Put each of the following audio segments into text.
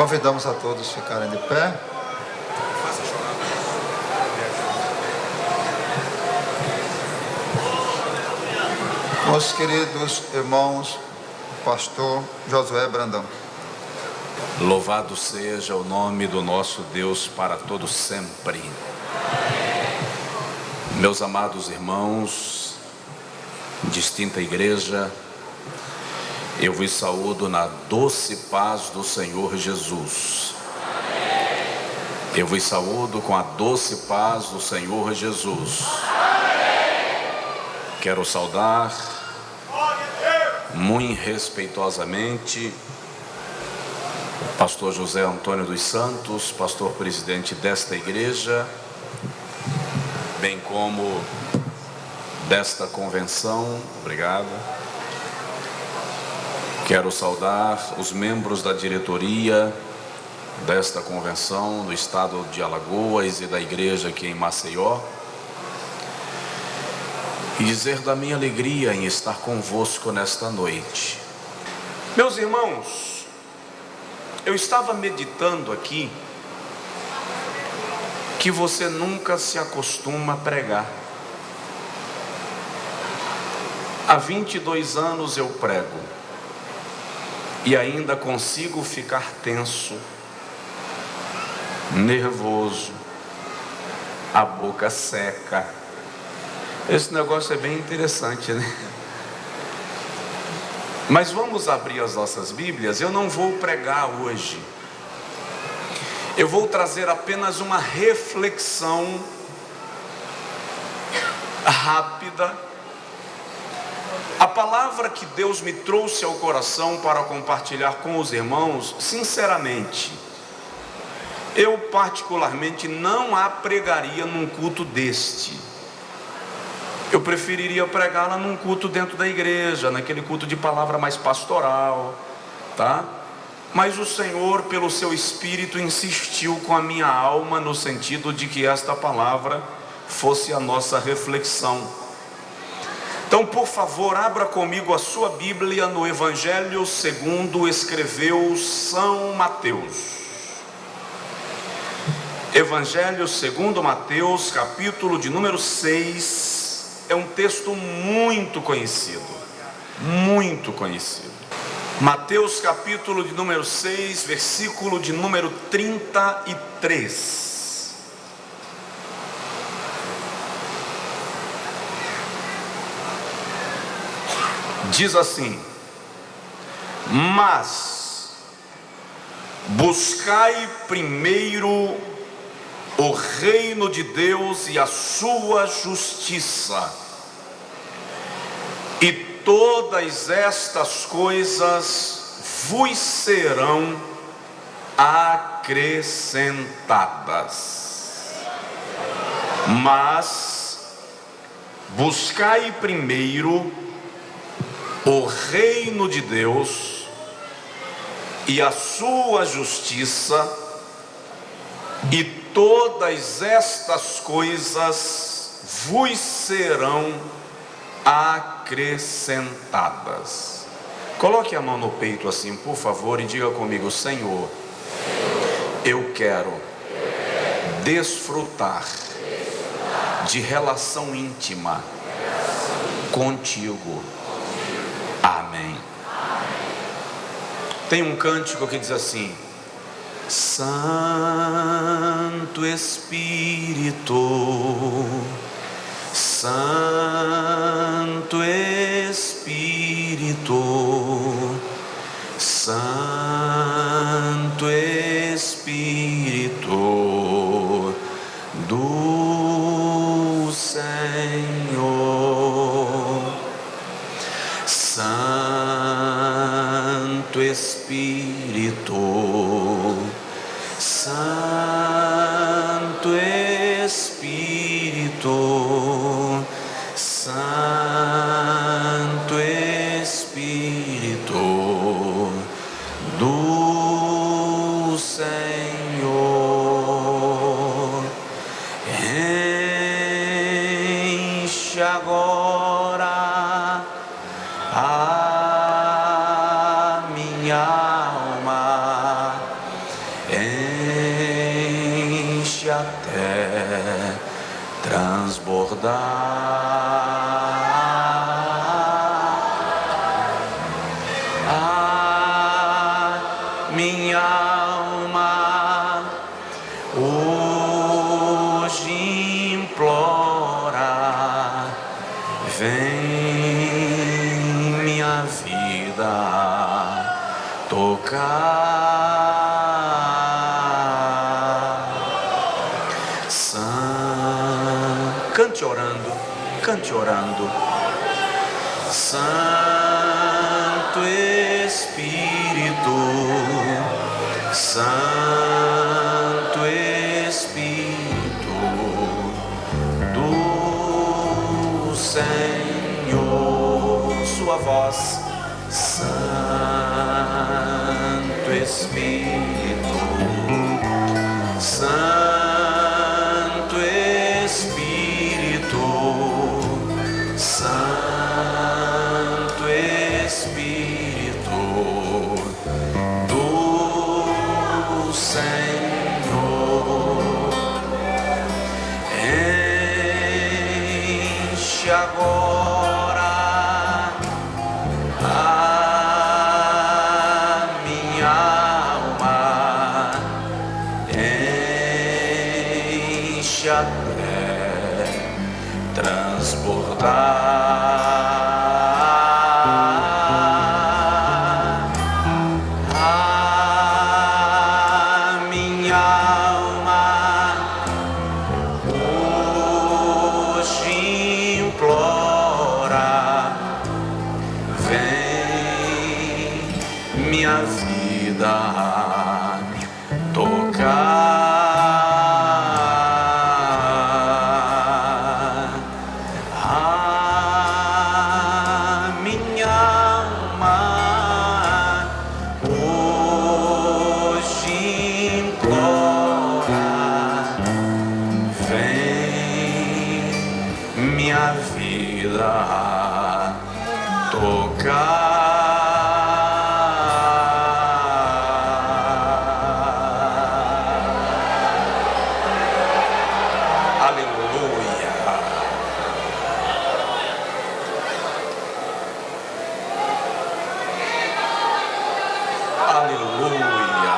Convidamos a todos a ficarem de pé. Nossos queridos irmãos, pastor Josué Brandão. Louvado seja o nome do nosso Deus para todo sempre. Meus amados irmãos, distinta igreja, eu vos saúdo na doce paz do Senhor Jesus. Eu vos saúdo com a doce paz do Senhor Jesus. Quero saudar muito respeitosamente o pastor José Antônio dos Santos, pastor presidente desta igreja, bem como desta convenção. Obrigado. Quero saudar os membros da diretoria desta convenção do estado de Alagoas e da igreja aqui em Maceió, e dizer da minha alegria em estar convosco nesta noite. Meus irmãos, eu estava meditando aqui que você nunca se acostuma a pregar. Há 22 anos eu prego e ainda consigo ficar tenso, nervoso, a boca seca. Esse negócio é bem interessante, né? Mas vamos abrir as nossas Bíblias. Eu não vou pregar hoje. Eu vou trazer apenas uma reflexão rápida. A palavra que Deus me trouxe ao coração para compartilhar com os irmãos, sinceramente, eu particularmente não a pregaria num culto deste. Eu preferiria pregá-la num culto dentro da igreja, naquele culto de palavra mais pastoral, tá? Mas o Senhor, pelo seu Espírito, insistiu com a minha alma no sentido de que esta palavra fosse a nossa reflexão. Então, por favor, abra comigo a sua Bíblia no Evangelho segundo escreveu São Mateus. Evangelho segundo Mateus, capítulo de número 6. É um texto muito conhecido, muito conhecido. Mateus capítulo de número 6, versículo de número 33. Diz assim: mas buscai primeiro o reino de Deus e a sua justiça, e todas estas coisas vos serão acrescentadas. Mas buscai primeiro o reino de Deus e a sua justiça, e todas estas coisas vos serão acrescentadas. Coloque a mão no peito assim, por favor, e diga comigo: Senhor, eu quero desfrutar de relação íntima contigo. Amém. Tem um cântico que diz assim: Santo Espírito, Santo Espírito, Santo Espírito do Senhor, Santo Espírito, Santo Espírito, Santo Espírito do Senhor, enche agora a minha alma, A minha alma hoje implora, vem minha vida tocar. Cante orando, cante orando. Santo Espírito, Santo Espírito do Senhor, sua voz. Santo Espírito, Santo Espírito, Santo Espírito do Senhor, enche agora a minha alma, enche até transbordar. A minha alma hoje implora, vem minha vida tocar. A minha alma hoje implora, vem minha vida tocar. Aleluia. Aleluia.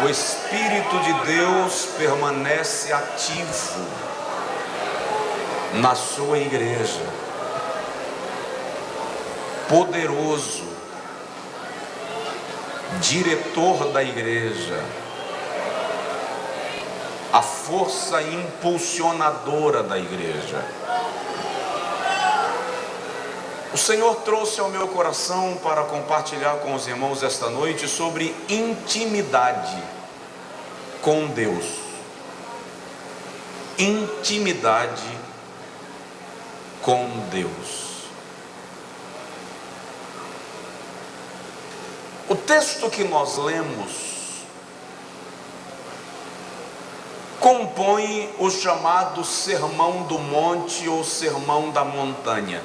O Espírito de Deus permanece ativo na sua igreja, poderoso, diretor da igreja, a força impulsionadora da igreja. O Senhor trouxe ao meu coração para compartilhar com os irmãos esta noite sobre intimidade com Deus. Intimidade com Deus. O texto que nós lemos compõe o chamado Sermão do Monte ou Sermão da Montanha.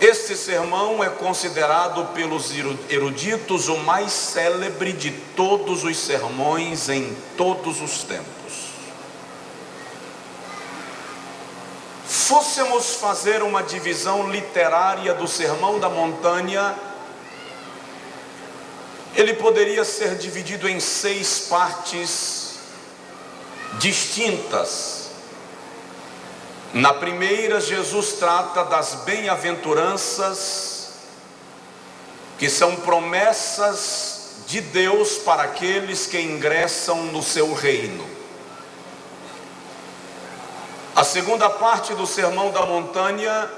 Este sermão é considerado pelos eruditos o mais célebre de todos os sermões em todos os tempos. Fôssemos fazer uma divisão literária do Sermão da Montanha, ele poderia ser dividido em 6 partes distintas. Na primeira, Jesus trata das bem-aventuranças, que são promessas de Deus para aqueles que ingressam no seu reino. A segunda parte do Sermão da Montanha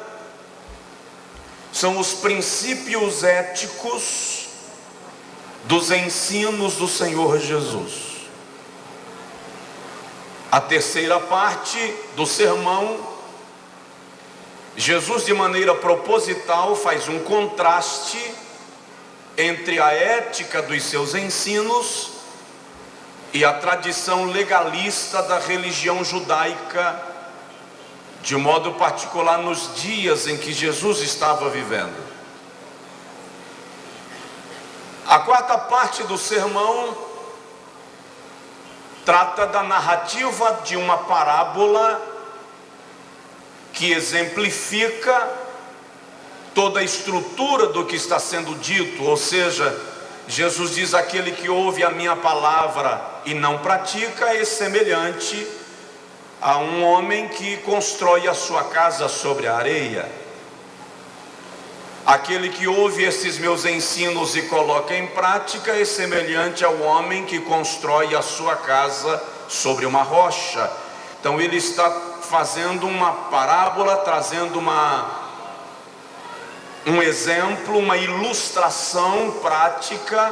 são os princípios éticos dos ensinos do Senhor Jesus. A terceira parte do sermão, Jesus de maneira proposital faz um contraste entre a ética dos seus ensinos e a tradição legalista da religião judaica, de modo particular nos dias em que Jesus estava vivendo. A quarta parte do sermão trata da narrativa de uma parábola que exemplifica toda a estrutura do que está sendo dito, ou seja, Jesus diz: aquele que ouve a minha palavra e não pratica é semelhante a um homem que constrói a sua casa sobre a areia. Aquele que ouve esses meus ensinos e coloca em prática é semelhante ao homem que constrói a sua casa sobre uma rocha. Então ele está fazendo uma parábola, trazendo um exemplo, uma ilustração prática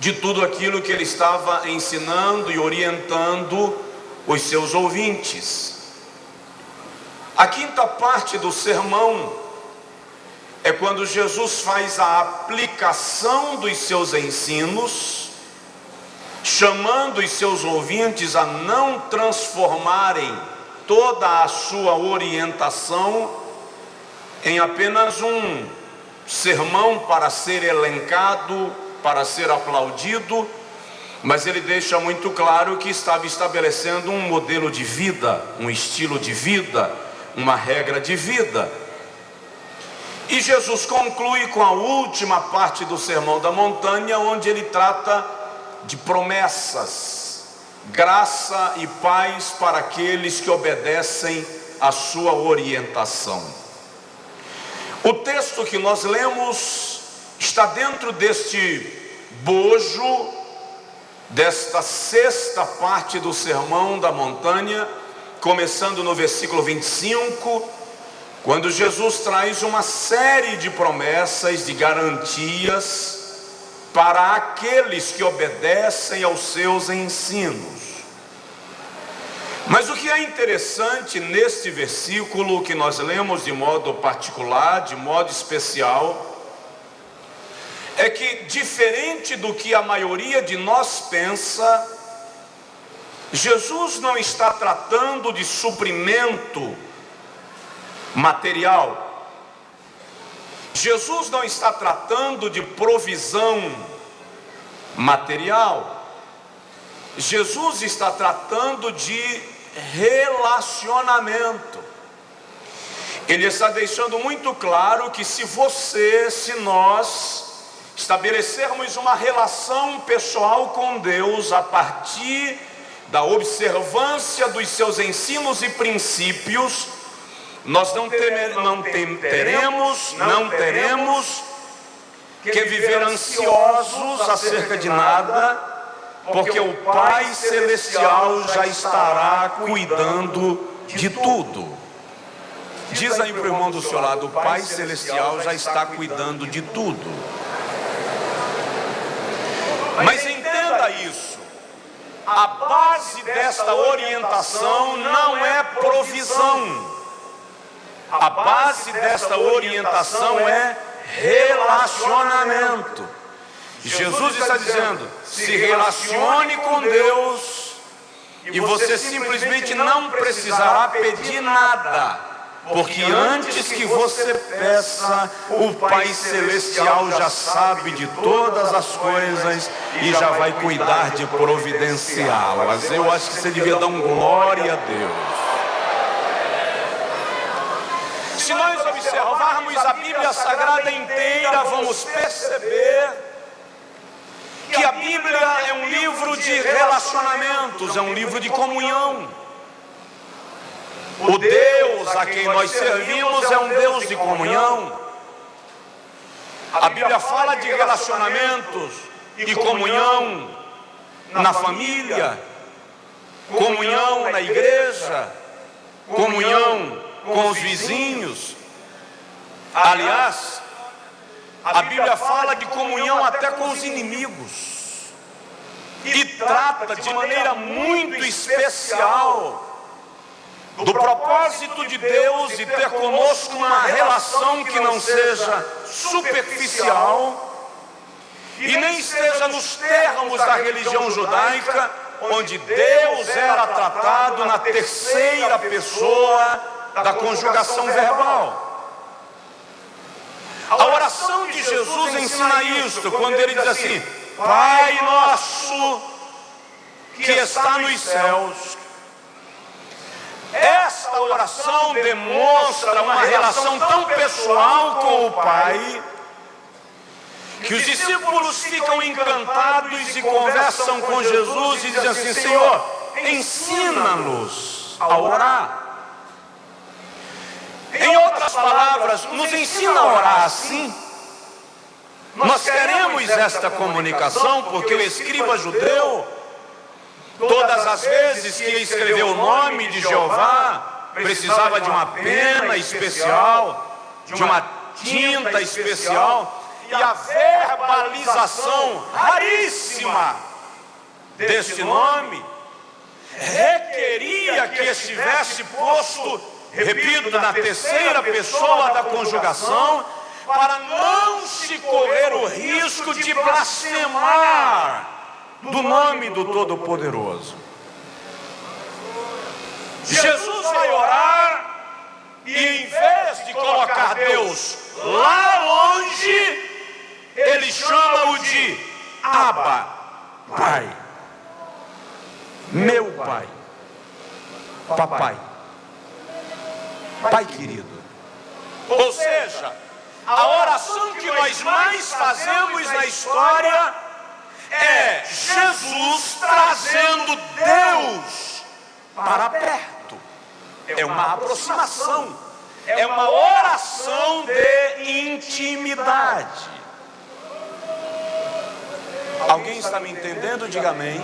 de tudo aquilo que ele estava ensinando e orientando os seus ouvintes. A quinta parte do sermão é quando Jesus faz a aplicação dos seus ensinos, chamando os seus ouvintes a não transformarem toda a sua orientação em apenas um sermão para ser elencado, para ser aplaudido, mas ele deixa muito claro que estava estabelecendo um modelo de vida, um estilo de vida, uma regra de vida. E Jesus conclui com a última parte do Sermão da Montanha, onde ele trata de promessas, graça e paz para aqueles que obedecem à sua orientação. O texto que nós lemos está dentro deste bojo, desta sexta parte do Sermão da Montanha, começando no versículo 25, quando Jesus traz uma série de promessas, de garantias para aqueles que obedecem aos seus ensinos. Mas o que é interessante neste versículo que nós lemos de modo particular, de modo especial, é que, diferente do que a maioria de nós pensa, Jesus não está tratando de suprimento material. Jesus não está tratando de provisão material. Jesus está tratando de relacionamento. Ele está deixando muito claro que se nós estabelecermos uma relação pessoal com Deus a partir da observância dos seus ensinos e princípios, nós não teremos que viver ansiosos acerca de nada, porque o Pai Celestial já estará cuidando de tudo. Diz aí para o irmão do seu lado: o Pai Celestial já está cuidando de tudo. Mas entenda isso: a base desta orientação não é provisão. A base desta orientação é relacionamento. Jesus está dizendo: se relacione com Deus e você simplesmente não precisará pedir nada, porque antes que você peça, o Pai Celestial já sabe de todas as coisas e já vai cuidar de providenciá-las. Eu acho que você devia dar um glória a Deus. Se nós observarmos a Bíblia Sagrada inteira, vamos perceber que a Bíblia é um livro de relacionamentos, é um livro de comunhão. O Deus a quem nós servimos é um Deus de comunhão. A Bíblia fala de relacionamentos e comunhão na família, comunhão na igreja, comunhão com os vizinhos. Aliás, a Bíblia fala de comunhão até com os inimigos e trata de maneira muito especial do propósito de Deus de ter conosco uma relação que não seja superficial e nem esteja nos termos da religião judaica, onde Deus era tratado na terceira pessoa da conjugação verbal. A oração de Jesus ensina isto, quando ele diz assim: Pai nosso que está nos céus. Esta oração demonstra uma relação tão pessoal com o Pai, que os discípulos ficam encantados e conversam com Jesus e dizem assim: Senhor, ensina-nos a orar. Em outras palavras, nos ensina a orar assim. Nós queremos esta comunicação porque o escriba judeu, todas as vezes que escreveu o nome de Jeová, precisava de uma pena especial, de uma tinta especial, e a verbalização raríssima deste nome requeria que estivesse posto, repito, na terceira pessoa da conjugação, para não se correr o risco de blasfemar do nome do Todo-Poderoso. Jesus vai orar e, em vez de colocar Deus lá longe, ele chama-o de Abba, Pai, meu Pai, Papai, Pai querido. Ou seja, a oração que nós mais fazemos na história é Jesus trazendo Deus para perto. É uma aproximação, é uma oração de intimidade. Alguém está me entendendo? Diga amém.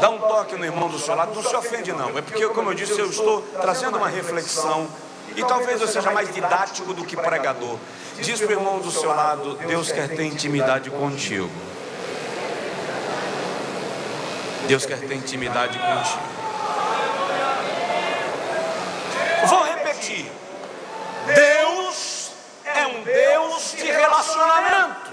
Dá um toque no irmão do seu lado, não se ofende não, é porque, como eu disse, eu estou trazendo uma reflexão, e talvez eu seja mais didático do que pregador. Diz para o irmão do seu lado: Deus quer ter intimidade contigo. Deus quer ter intimidade contigo. Vou repetir: Deus é um Deus de relacionamentos.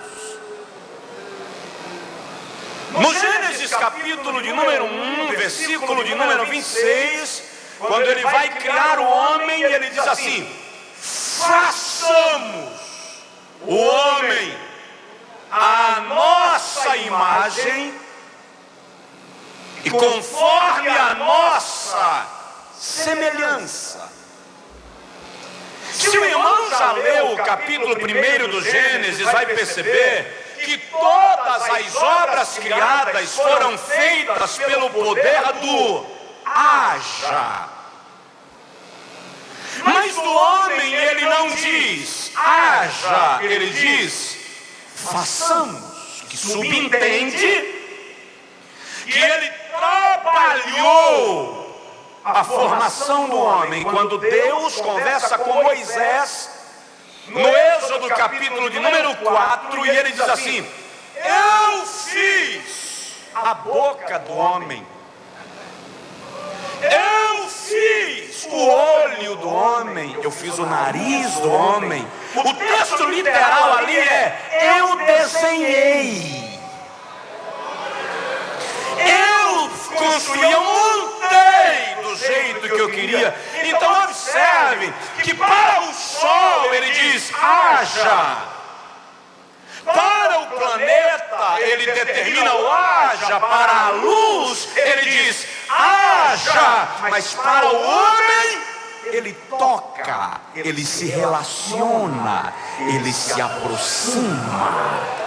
No Gênesis capítulo de número 1, versículo de número 26, quando ele vai criar o homem, ele diz assim: façamos o homem à nossa imagem e conforme a nossa semelhança. Se o irmão já leu o capítulo 1 do Gênesis, vai perceber que todas as obras criadas foram feitas pelo poder do haja. Mas do homem ele não diz haja, ele diz façamos, que subentende que ele trabalhou a formação do homem. Quando Deus conversa com Moisés no Êxodo capítulo de número 4, e ele diz assim: eu fiz a boca do homem, eu fiz o olho do homem, eu fiz o nariz do homem. O texto literal ali é: eu desenhei, eu construí, eu montei do jeito que eu queria. Então observe que para o sol ele diz haja, para o planeta ele determina o haja, para a luz ele diz haja, mas para o homem ele toca, ele se relaciona, ele se aproxima.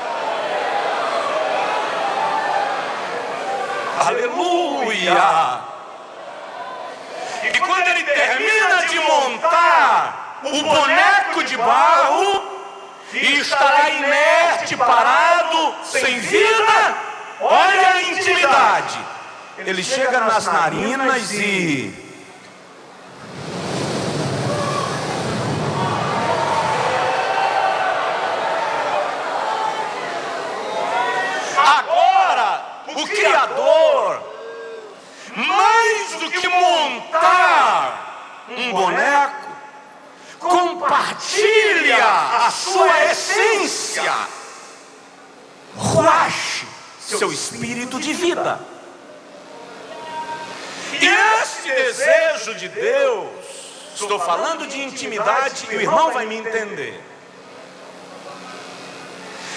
Aleluia! E quando ele termina de montar o boneco de barro e está lá inerte, parado, sem vida, olha a intimidade. Ele chega nas narinas e agora o Criador, mais do que montar um boneco, compartilha a sua essência, ruach, seu espírito de vida. E este desejo de Deus Estou falando de intimidade e o irmão vai me entender.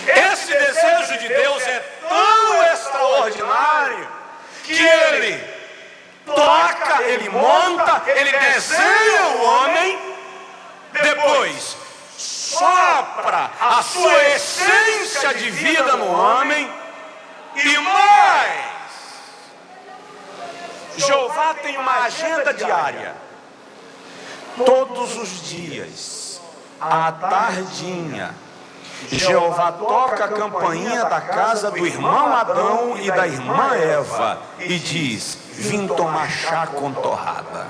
Esse desejo de Deus é tão extraordinário que Ele toca, Ele monta, Ele desenha o homem, depois sopra a sua essência de vida no homem e mais. Jeová tem uma agenda diária. Todos os dias, à tardinha, Jeová toca a campainha da casa do irmão Adão e da irmã Eva e diz: vim tomar chá com torrada.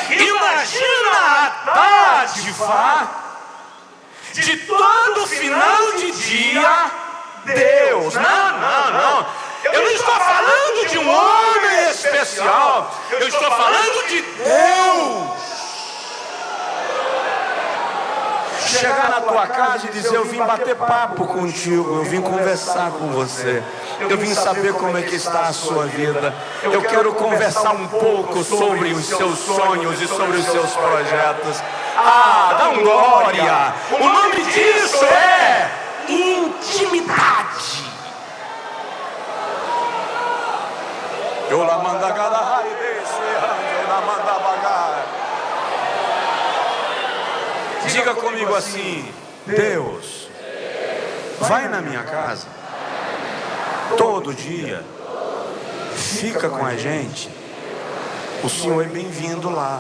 Imagina a dádiva de todo final de dia. Deus, não. Eu não estou falando de um homem especial, eu estou falando de Deus. Chegar na tua casa e dizer: eu vim bater papo contigo, eu vim conversar com você, eu vim saber como é que está a sua vida, eu quero conversar um pouco sobre os seus sonhos e sobre os seus projetos. Dá um glória. O nome disso é intimidade. Eu la manda galahai desse, eu la manda bagar. Diga comigo assim: Deus, vai na minha casa todo dia, fica com a gente, o Senhor é bem-vindo lá.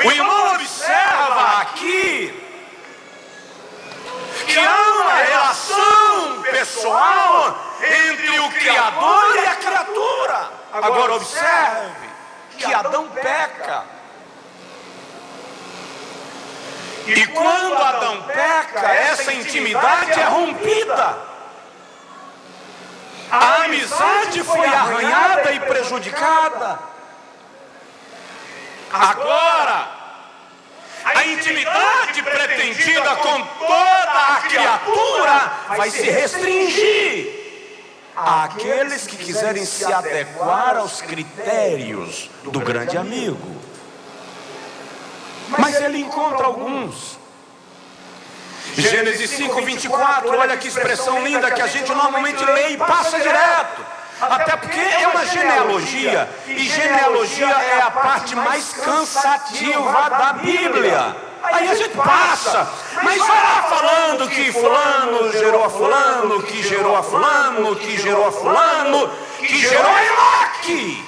O irmão observa aqui que há uma relação pessoal entre o Criador e a criatura. Agora observe que Adão peca. E quando Adão peca, essa intimidade é rompida. A amizade foi arranhada e prejudicada. Agora, a intimidade pretendida com toda a criatura vai se restringir àqueles que quiserem se adequar aos critérios do grande amigo. Mas ele encontra alguns. Gênesis 5:24, olha que expressão linda que a gente normalmente lê e passa direto. Até porque é uma genealogia, e genealogia é a parte mais cansativa da Bíblia. Aí a gente passa, mas vai lá falando que fulano gerou a fulano, que gerou a fulano, que gerou a fulano, que gerou a Enoque.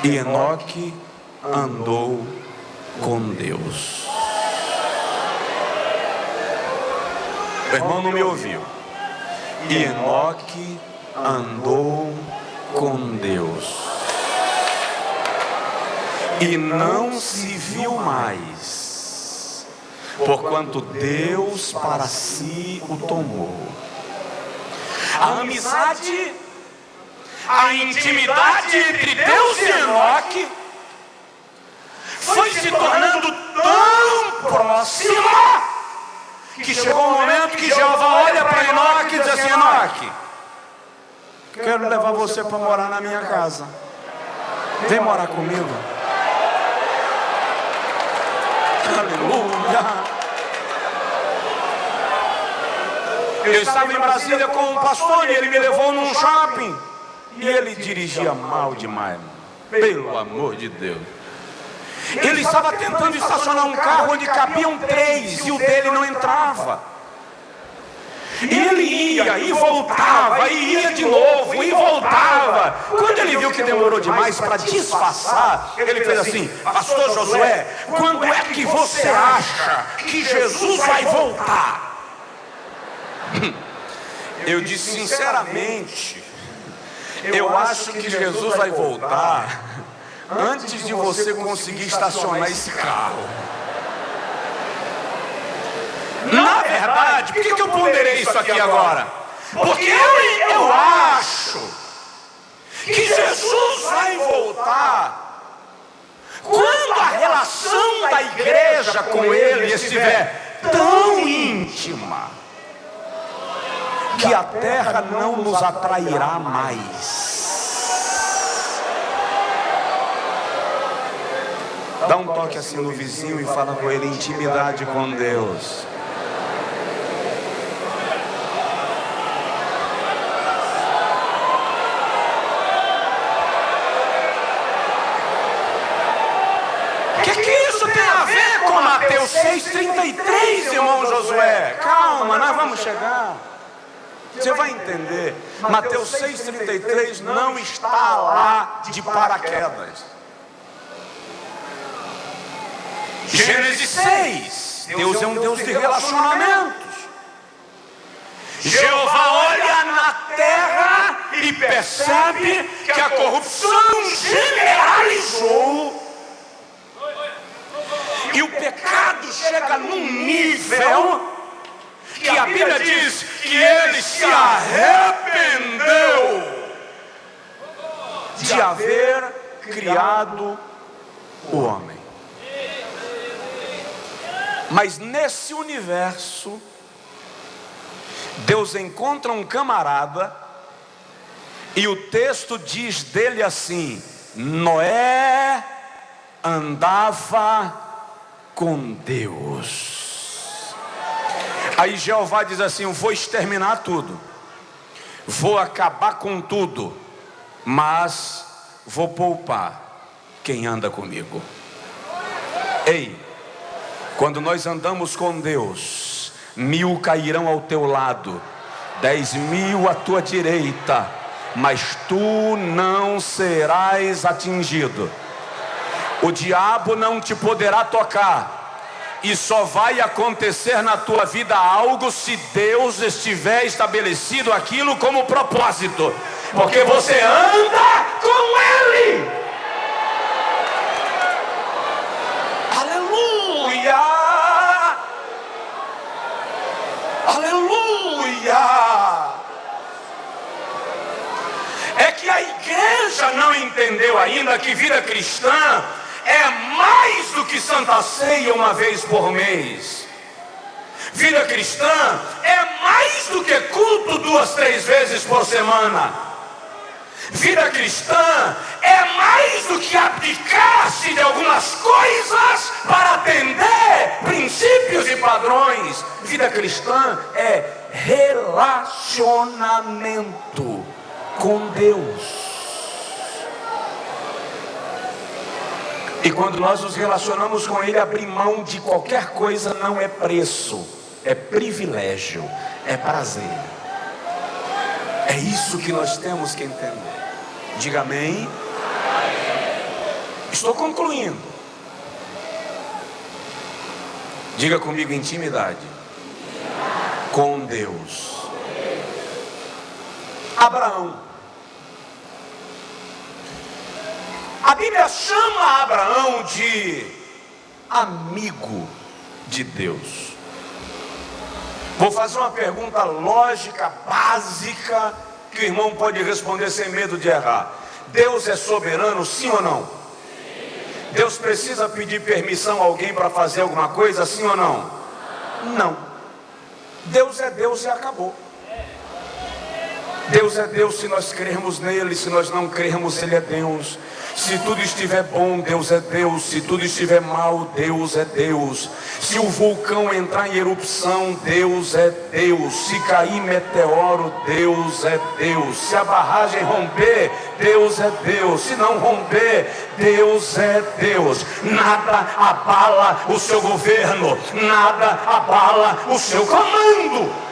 E Enoque andou com Deus. O irmão não me ouviu. E Enoque andou com Deus e não se viu mais, porquanto Deus para si o tomou. A amizade, a intimidade entre Deus e Enoque foi se tornando tão próxima que chegou um momento que Jeová olha para Enoque e diz assim: Enoque, quero levar você para morar na minha casa. Vem morar comigo. Aleluia. Eu estava em Brasília com um pastor e ele me levou num shopping. E ele dirigia mal demais, pelo amor de Deus. Ele estava tentando estacionar um carro onde cabiam 3 e o dele não entrava. E ele ia e voltava, e ia de novo e voltava. Quando ele viu que demorou demais para disfarçar, ele fez assim: Pastor Josué, quando é que você acha que Jesus vai voltar? Eu disse sinceramente, eu acho que Jesus vai voltar antes de você conseguir estacionar esse carro. Na verdade, por que eu ponderei isso aqui agora? Porque eu acho que Jesus vai voltar quando a relação da igreja esteja com ele estiver tão íntima que a terra não nos atrairá mais. Dá um toque assim no vizinho e fala com ele: intimidade com Deus. O que isso tem a ver com Mateus 6,33, irmão Josué? Calma, nós vamos chegar. Você vai entender. Mateus 6,33 não está lá de paraquedas. Gênesis 6, Deus é um Deus de relacionamentos. Jeová olha na terra e percebe que a corrupção generalizou. E o pecado chega num nível que a Bíblia diz que ele se arrependeu de haver criado o homem. Mas nesse universo, Deus encontra um camarada e o texto diz dele assim: Noé andava com Deus. Aí Jeová diz assim: eu vou exterminar tudo, vou acabar com tudo, mas vou poupar quem anda comigo. Ei, quando nós andamos com Deus, 1000 cairão ao teu lado, 10.000 à tua direita, mas tu não serás atingido. O diabo não te poderá tocar. E só vai acontecer na tua vida algo se Deus estiver estabelecido aquilo como propósito, porque você anda com Ele. Aleluia! Aleluia! É que a igreja não entendeu ainda que vida cristã é mais do que Santa Ceia uma vez por mês. Vida cristã é mais do que culto 2, 3 vezes por semana. Vida cristã é mais do que abdicar-se de algumas coisas para atender princípios e padrões. Vida cristã é relacionamento com Deus. E quando nós nos relacionamos com Ele, abrir mão de qualquer coisa não é preço, é privilégio, é prazer. É isso que nós temos que entender. Diga amém. Estou concluindo. Diga comigo: intimidade com Deus. Abraão. A Bíblia chama Abraão de amigo de Deus. Vou fazer uma pergunta lógica, básica, que o irmão pode responder sem medo de errar. Deus é soberano, sim ou não? Deus precisa pedir permissão a alguém para fazer alguma coisa, sim ou não? Não. Deus é Deus e acabou. Deus é Deus se nós crermos nele, se nós não crermos, ele é Deus. Se tudo estiver bom, Deus é Deus. Se tudo estiver mal, Deus é Deus. Se o vulcão entrar em erupção, Deus é Deus. Se cair meteoro, Deus é Deus. Se a barragem romper, Deus é Deus. Se não romper, Deus é Deus. Nada abala o seu governo, nada abala o seu comando.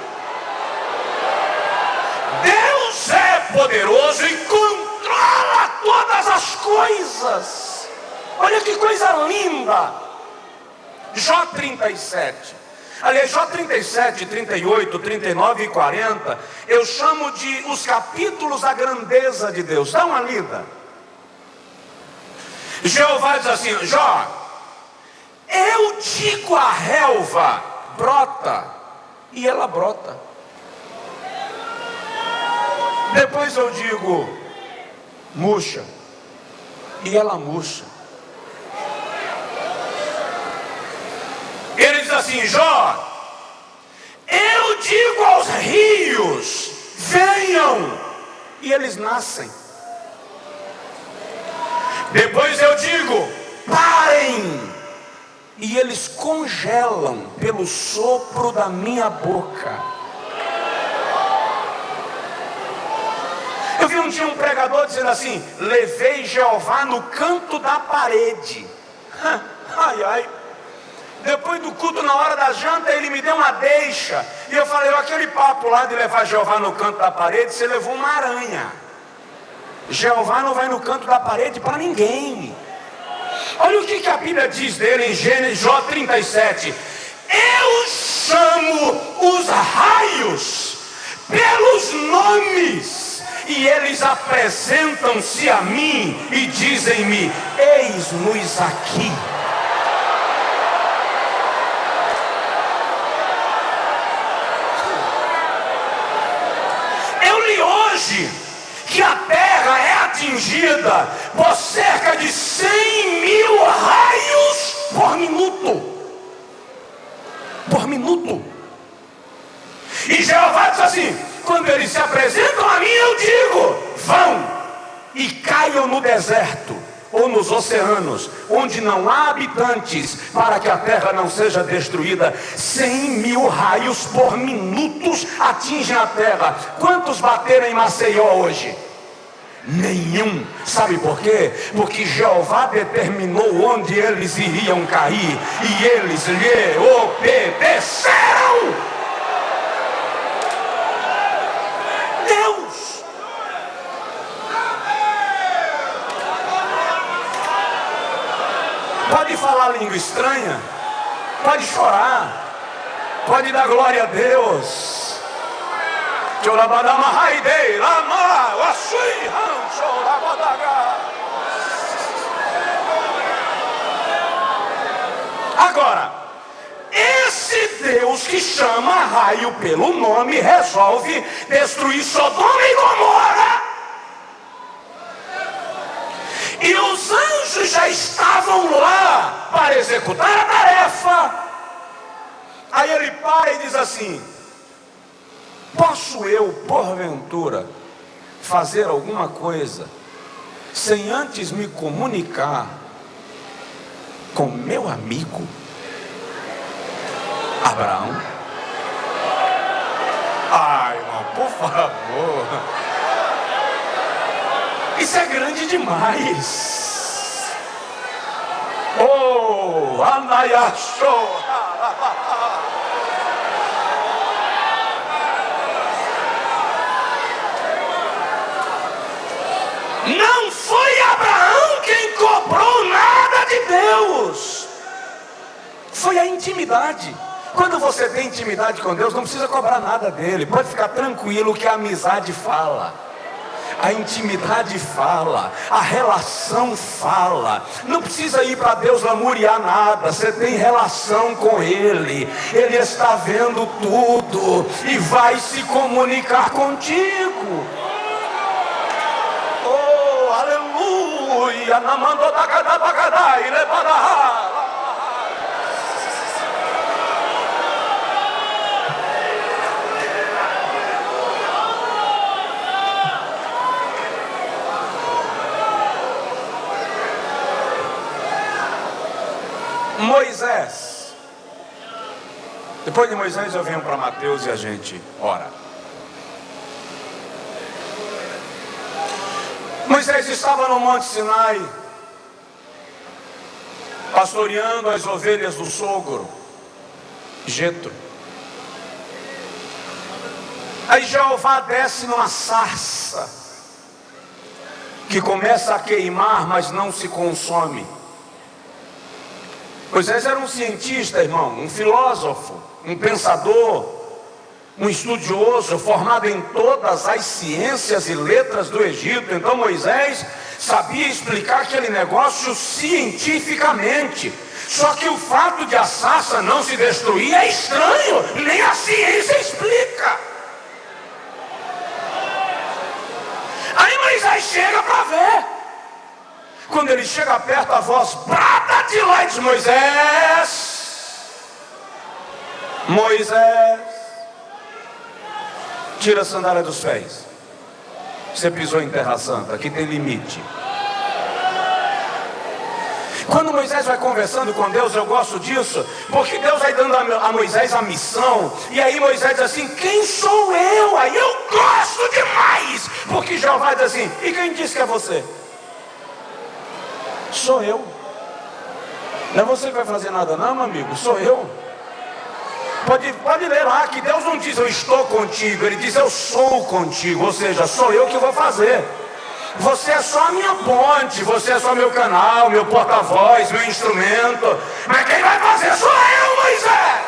Deus é poderoso e controla todas as coisas. Olha que coisa linda. Jó 37. Aliás, Jó 37, 38, 39 e 40, eu chamo de os capítulos da grandeza de Deus. Dá uma lida. Jeová diz assim: Jó, eu digo a relva, brota, e ela brota. Depois eu digo, murcha, e ela murcha. assim: Jó, eu digo aos rios, venham, e eles nascem. Depois eu digo, parem, e eles congelam pelo sopro da minha boca. Eu vi um dia um pregador dizendo assim: levei Jeová no canto da parede. Ai, ai. Depois do culto, na hora da janta, ele me deu uma deixa. E eu falei: aquele papo lá de levar Jeová no canto da parede, você levou uma aranha. Jeová não vai no canto da parede para ninguém. Olha o que a Bíblia diz dele em Gênesis, Jó 37. Eu chamo os raios pelos nomes, e eles apresentam-se a mim e dizem-me: eis-nos aqui. Eu li hoje que a terra é atingida por cerca de 100.000 raios por minuto. Por minuto. E Jeová diz assim: quando eles se apresentam a mim, eu digo: vão e caiam no deserto ou nos oceanos, onde não há habitantes, para que a terra não seja destruída. 100.000 raios por minutos atingem a terra. Quantos bateram em Maceió hoje? Nenhum. Sabe por quê? Porque Jeová determinou onde eles iriam cair, e eles lhe obedeceram. Deus. Pode falar língua estranha, pode chorar, pode dar glória a Deus. Agora, esse Deus que chama raio pelo nome resolve destruir Sodoma e Gomorra. E os anjos já estavam lá para executar a tarefa. Aí ele para e diz assim: posso eu, porventura, fazer alguma coisa sem antes me comunicar com meu amigo Abraão? Ai, irmão, por favor. Isso é grande demais. Oh, Anayachô. Não foi Abraão quem cobrou nada de Deus. Foi a intimidade. Quando você tem intimidade com Deus, não precisa cobrar nada dele. Pode ficar tranquilo que a amizade fala, a intimidade fala, a relação fala. Não precisa ir para Deus lamuriar nada. Você tem relação com Ele. Ele está vendo tudo e vai se comunicar contigo. Oh, aleluia! Namando da cada bagada e levará. Moisés. Depois de Moisés eu venho para Mateus e a gente ora. Moisés estava no Monte Sinai, pastoreando as ovelhas do sogro Jetro. Aí Jeová desce numa sarça que começa a queimar, mas não se consome. Moisés era um cientista, irmão, um filósofo, um pensador, um estudioso, formado em todas as ciências e letras do Egito. Então Moisés sabia explicar aquele negócio cientificamente. Só que o fato de a sarça não se destruir é estranho, nem a ciência explica. Aí Moisés chega para ver. Quando ele chega perto, a voz brada de lá e diz: Moisés, Moisés, tira a sandália dos pés. Você pisou em terra santa, aqui tem limite. Quando Moisés vai conversando com Deus, eu gosto disso, porque Deus vai dando a Moisés a missão, e aí Moisés diz assim: quem sou eu? Aí eu gosto demais, porque Jeová diz assim: e quem disse que é você? Sou eu. Não é você que vai fazer nada não, meu amigo, sou eu. Pode ler lá que Deus não diz eu estou contigo, Ele diz eu sou contigo, ou seja, sou eu que vou fazer. Você é só a minha ponte, você é só meu canal, meu porta-voz, meu instrumento. Mas quem vai fazer sou eu, Moisés.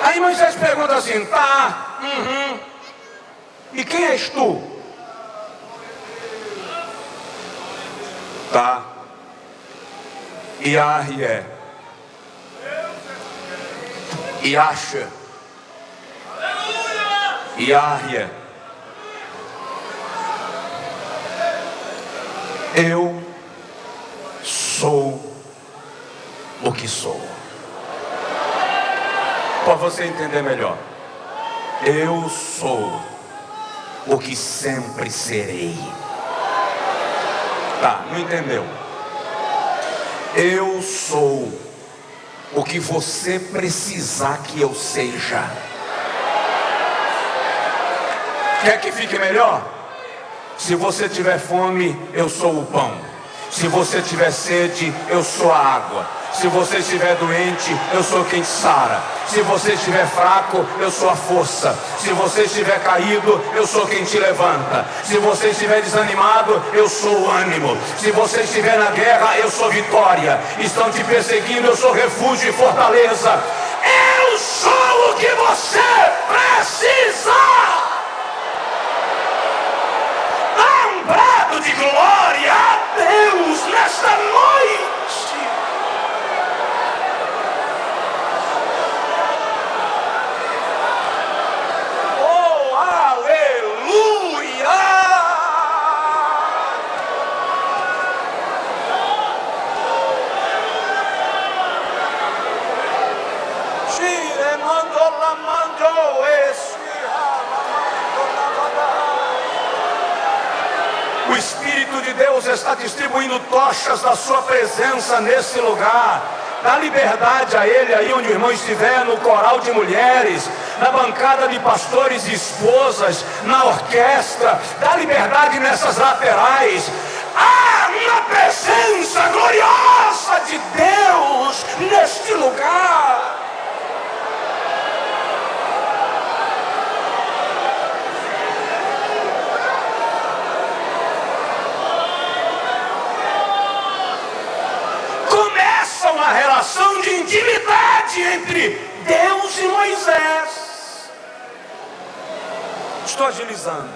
Aí Moisés pergunta assim: tá, e quem és tu? Tá, Iahyé, Iacha, Iahyé. Eu sou o que sou. Para você entender melhor, eu sou o que sempre serei. Tá, não entendeu? Eu sou o que você precisar que eu seja. Quer que fique melhor? Se você tiver fome, eu sou o pão. Se você tiver sede, eu sou a água. Se você estiver doente, eu sou quem sara. Se você estiver fraco, eu sou a força. Se você estiver caído, eu sou quem te levanta. Se você estiver desanimado, eu sou o ânimo. Se você estiver na guerra, eu sou vitória. Estão te perseguindo, eu sou refúgio e fortaleza. Eu sou o que você precisa. Brado de glória a Deus nesta noite. Oh, aleluia! Shire mando la mando O Espírito de Deus está distribuindo tochas da sua presença nesse lugar. Dá liberdade a Ele aí onde o irmão estiver, no coral de mulheres, na bancada de pastores e esposas, na orquestra. Dá liberdade nessas laterais. Há uma presença gloriosa de Deus neste lugar. Uma relação de intimidade entre Deus e Moisés. Estou agilizando.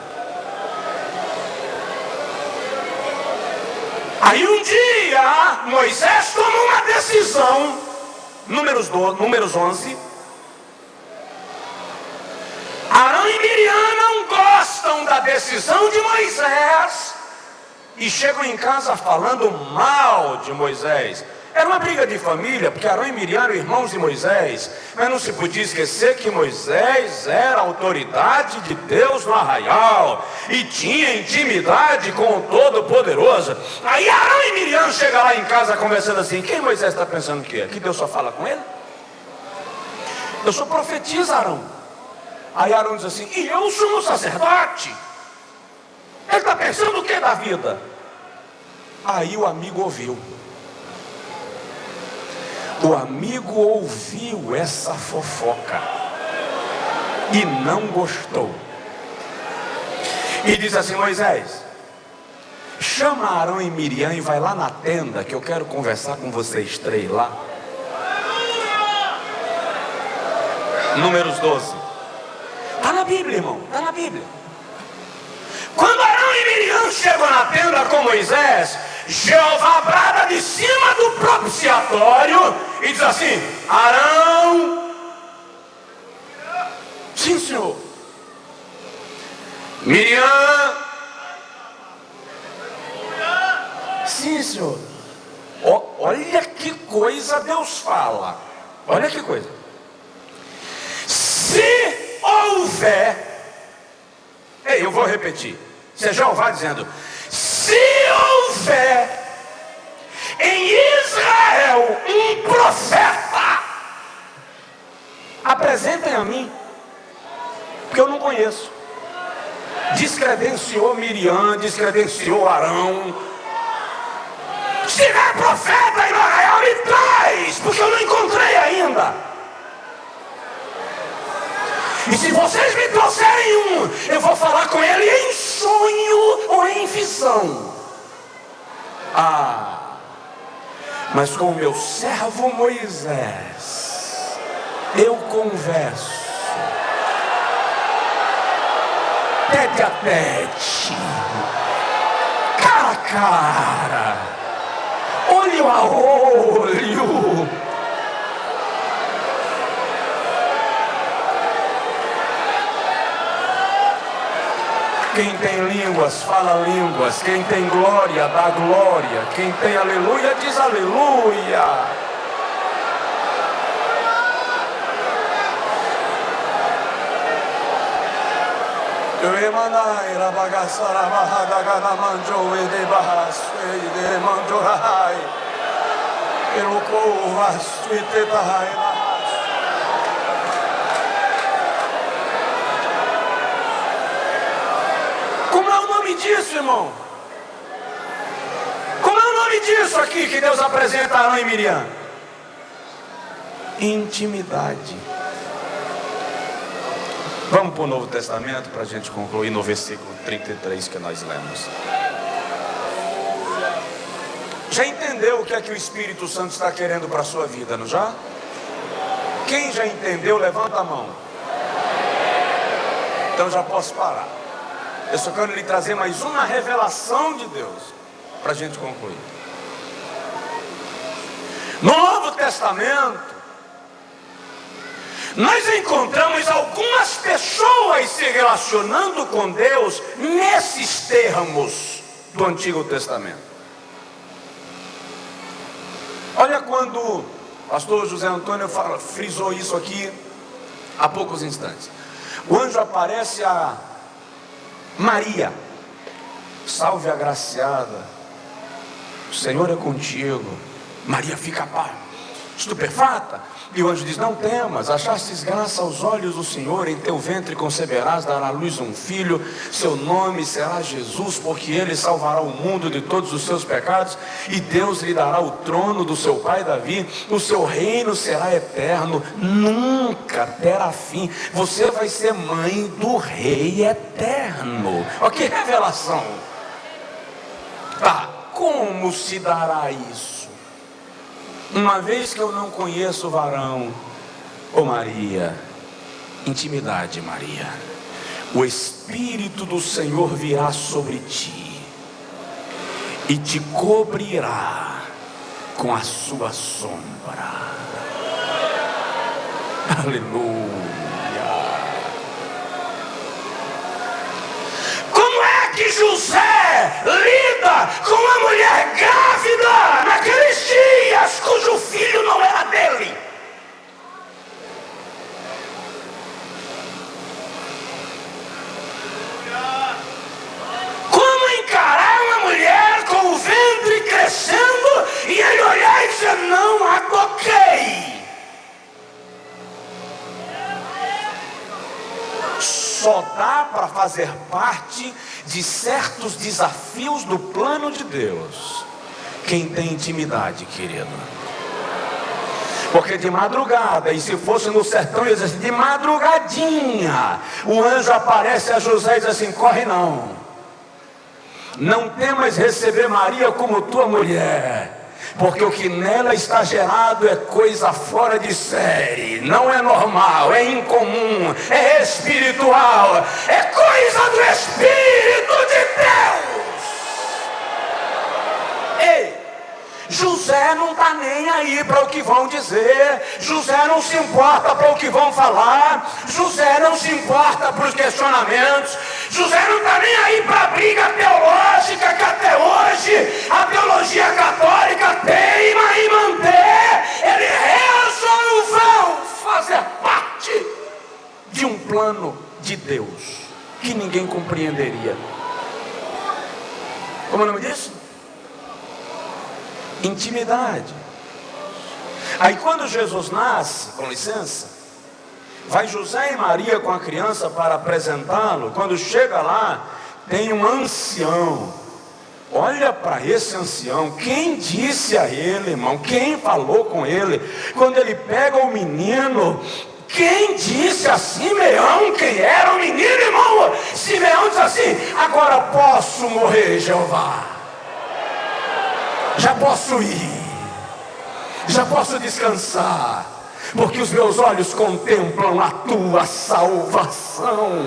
Aí um dia Moisés toma uma decisão. Números 11. Arão e Miriam não gostam da decisão de Moisés e chegam em casa falando mal de Moisés. Era uma briga de família, porque Arão e Miriam eram irmãos de Moisés. Mas não se podia esquecer que Moisés era a autoridade de Deus no arraial e tinha intimidade com o Todo-Poderoso. Aí Arão e Miriam chegam lá em casa conversando assim: quem Moisés está pensando que é? Que Deus só fala com ele? Eu sou profetisa, Arão. Aí Arão diz assim: e eu sou um sacerdote. Ele está pensando o que da vida? Aí o amigo ouviu. O amigo ouviu essa fofoca e não gostou. E diz assim: Moisés, chama Arão e Miriam e vai lá na tenda que eu quero conversar com vocês três lá. Números 12. Está na Bíblia, irmão, está na Bíblia. Quando Arão e Miriam chegam na tenda com Moisés, Jeová brada de cima do propiciatório e diz assim: Arão, sim senhor. Miriam, sim senhor. Olha que coisa Deus fala. Olha que coisa. Se houver, eu vou repetir. Isso é Jeová dizendo: se houver em Israel um profeta, apresentem a mim, porque eu não conheço. Descredenciou Miriam, descredenciou Arão. Se tiver profeta em Israel, me traz, porque eu não encontrei ainda. E se vocês me trouxerem um, eu vou falar com ele em sonho ou em visão. Mas com o meu servo Moisés, eu converso tete a tete, cara a cara, olho a olho. Quem tem línguas, fala línguas. Quem tem glória, dá glória. Quem tem aleluia, diz aleluia. Como é o nome disso, irmão? Como é o nome disso aqui que Deus apresenta a Arão e Miriam? Intimidade. Vamos para o Novo Testamento para a gente concluir no versículo 33 que nós lemos. Já entendeu o que é que o Espírito Santo está querendo para a sua vida, não já? Quem já entendeu, levanta a mão. Então já posso parar. Eu só quero lhe trazer mais uma revelação de Deus para a gente concluir. No Novo Testamento, nós encontramos algumas pessoas se relacionando com Deus nesses termos do Antigo Testamento. Olha quando o pastor José Antônio frisou isso aqui há poucos instantes. O anjo aparece a Maria: salve agraciada, o Senhor é contigo. Maria fica estupefata, e o anjo diz: não temas, achastes graça aos olhos do Senhor, em teu ventre conceberás, dará à luz um filho, seu nome será Jesus, porque ele salvará o mundo de todos os seus pecados, e Deus lhe dará o trono do seu pai Davi, o seu reino será eterno, nunca terá fim, você vai ser mãe do rei eterno. Olha que revelação. Como se dará isso? Uma vez que eu não conheço o varão, Maria, intimidade, Maria, o Espírito do Senhor virá sobre ti e te cobrirá com a sua sombra. Aleluia. Como é que José lida com uma mulher grávida naqueles dias, cujo filho não era dele? Como encarar uma mulher com o ventre crescendo e ele olhar e dizer: não a toquei? Só dá para fazer parte de certos desafios do plano de Deus quem tem intimidade, querido. Porque de madrugada, e se fosse no sertão, ia dizer assim, de madrugadinha, o anjo aparece a José e diz assim: corre não temas receber Maria como tua mulher, porque o que nela está gerado é coisa fora de série, não é normal, é incomum, é espiritual, é coisa do Espírito de Deus. Ei, José não está nem aí para o que vão dizer, José não se importa para o que vão falar, José não se importa para os questionamentos, José não está nem aí para a briga teológica que até hoje a teologia católica teima em manter. Ele resolve plano de Deus, que ninguém compreenderia. Como é o nome disso? Intimidade. Aí quando Jesus nasce, com licença, vai José e Maria com a criança para apresentá-lo. Quando chega lá, tem um ancião. Olha para esse ancião, quem disse a ele, irmão, quem falou com ele? Quando ele pega o menino, quem disse a Simeão quem era o menino, irmão? Simeão diz assim: agora posso morrer, Jeová, já posso ir, já posso descansar, porque os meus olhos contemplam a tua salvação.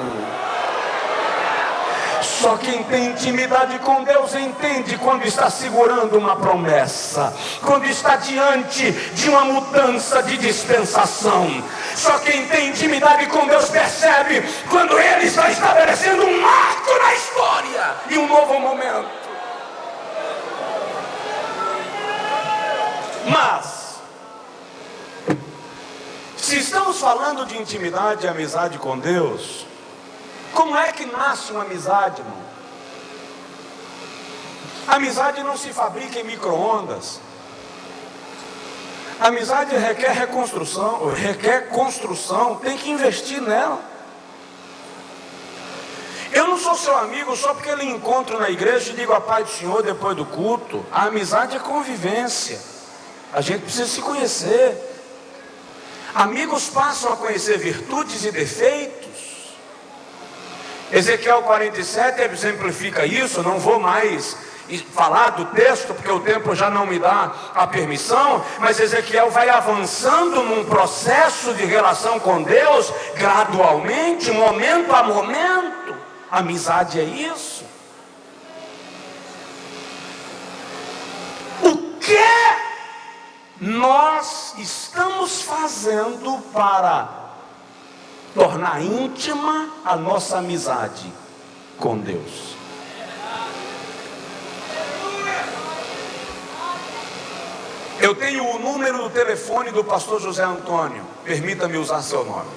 Só quem tem intimidade com Deus entende quando está segurando uma promessa, quando está diante de uma mudança de dispensação. Só quem tem intimidade com Deus percebe quando Ele está estabelecendo um marco na história e um novo momento. Mas, se estamos falando de intimidade e amizade com Deus, como é que nasce uma amizade, irmão? Amizade não se fabrica em micro-ondas. Amizade requer construção, tem que investir nela. Eu não sou seu amigo só porque ele encontro na igreja e digo a paz do Senhor depois do culto. A amizade é convivência. A gente precisa se conhecer. Amigos passam a conhecer virtudes e defeitos. Ezequiel 47 exemplifica isso. Não vou mais falar do texto, porque o tempo já não me dá a permissão, mas Ezequiel vai avançando num processo de relação com Deus, gradualmente, momento a momento. Amizade é isso. O que nós estamos fazendo para tornar íntima a nossa amizade com Deus? Eu tenho o número do telefone do pastor José Antônio, permita-me usar seu nome.